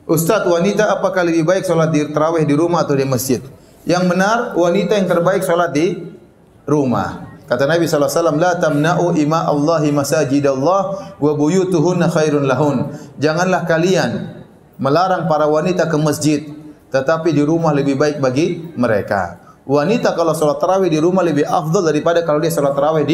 Ustaz, wanita apakah lebih baik sholat di tarawih di rumah atau di masjid? Yang benar, wanita yang terbaik sholat di rumah. Kata Nabi SAW, la tamna'u ima Allahi masajidallah wa buyutuhunna khairun lahun. Janganlah kalian melarang para wanita ke masjid, tetapi di rumah lebih baik bagi mereka. Wanita kalau sholat tarawih di rumah lebih afdal daripada kalau dia sholat tarawih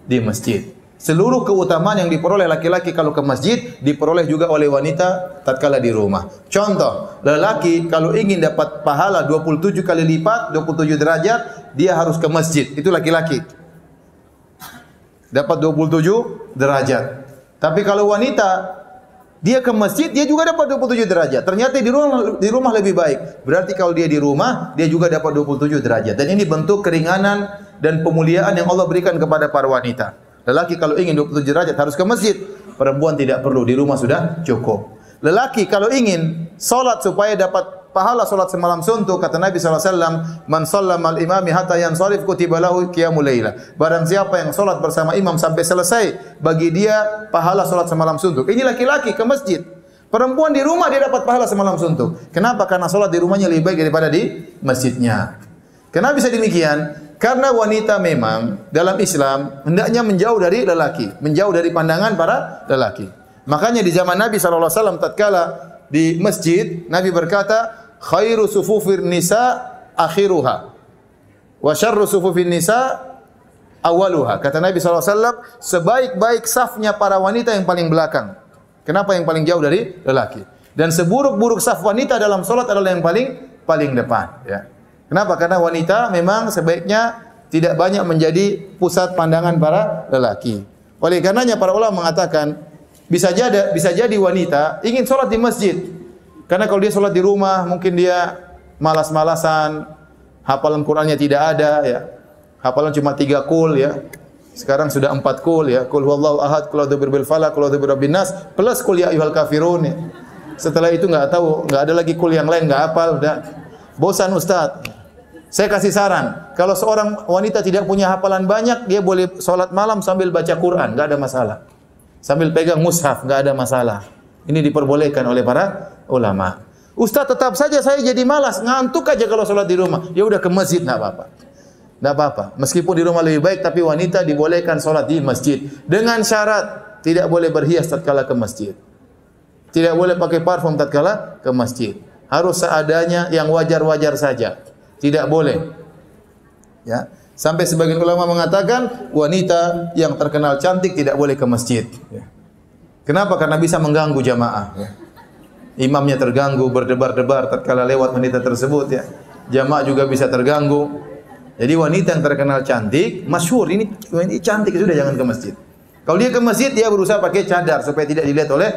di masjid. Seluruh keutamaan yang diperoleh laki-laki kalau ke masjid diperoleh juga oleh wanita tatkala di rumah. Contoh, lelaki kalau ingin dapat pahala 27 kali lipat, 27 derajat, dia harus ke masjid. Itu laki-laki. Dapat 27 derajat. Tapi kalau wanita dia ke masjid, dia juga dapat 27 derajat. Ternyata di rumah lebih baik. Berarti kalau dia di rumah, dia juga dapat 27 derajat. Dan ini bentuk keringanan dan pemuliaan yang Allah berikan kepada para wanita. Lelaki kalau ingin 27 derajat harus ke masjid. Perempuan tidak perlu, di rumah sudah cukup. Lelaki kalau ingin salat supaya dapat pahala salat semalam suntuk, kata Nabi SAW, man shallama al-imami hatta yansarif kutiba lahu qiyamul laila. Barang siapa yang salat bersama imam sampai selesai, bagi dia pahala salat semalam suntuk. Ini laki-laki ke masjid. Perempuan di rumah dia dapat pahala semalam suntuk. Kenapa? Karena salat di rumahnya lebih baik daripada di masjidnya. Kenapa bisa demikian? Karena wanita memang dalam Islam hendaknya menjauh dari lelaki, menjauh dari pandangan para lelaki. Makanya di zaman Nabi SAW tatkala di masjid, Nabi berkata, khairu sufufir nisa akhiruha wa syarru sufufin nisa awaluha. Kata Nabi SAW, sebaik-baik safnya para wanita yang paling belakang. Kenapa yang paling jauh dari lelaki? Dan seburuk-buruk saf wanita dalam salat adalah yang paling depan, ya. Kenapa? Karena wanita memang sebaiknya tidak banyak menjadi pusat pandangan para lelaki. Oleh karenanya para ulama mengatakan bisa jadi wanita ingin sholat di masjid. Karena kalau dia sholat di rumah mungkin dia malas-malasan, hafalan Qur'annya tidak ada, ya. Hafalan cuma 3 kul, ya. Sekarang sudah 4 kul, ya. Qul huwallahu ahad, qul a'udzu birabbil falaq, qul a'udzu birabbin nas, plus qul ya ayyuhal kafirun. Ya. Setelah itu enggak ada lagi kul yang lain, enggak hafal, udah bosan Ustaz. Saya kasih saran, kalau seorang wanita tidak punya hafalan banyak, dia boleh sholat malam sambil baca Quran, nggak ada masalah. Sambil pegang mushaf, nggak ada masalah. Ini diperbolehkan oleh para ulama. Ustaz, tetap saja saya jadi malas, ngantuk aja kalau sholat di rumah. Ya udah ke masjid, nggak apa-apa. Nggak apa-apa. Meskipun di rumah lebih baik, tapi wanita dibolehkan sholat di masjid. Dengan syarat, tidak boleh berhias tatkala ke masjid. Tidak boleh pakai parfum tatkala ke masjid. Harus seadanya yang wajar-wajar saja. Tidak boleh. Ya. Sampai sebagian ulama mengatakan wanita yang terkenal cantik tidak boleh ke masjid. Ya. Kenapa? Karena bisa mengganggu jamaah. Ya. Imamnya terganggu, berdebar-debar tatkala lewat wanita tersebut. Ya. Jamaah juga bisa terganggu. Jadi wanita yang terkenal cantik, masyhur ini cantik sudah jangan ke masjid. Kalau dia ke masjid dia berusaha pakai cadar supaya tidak dilihat oleh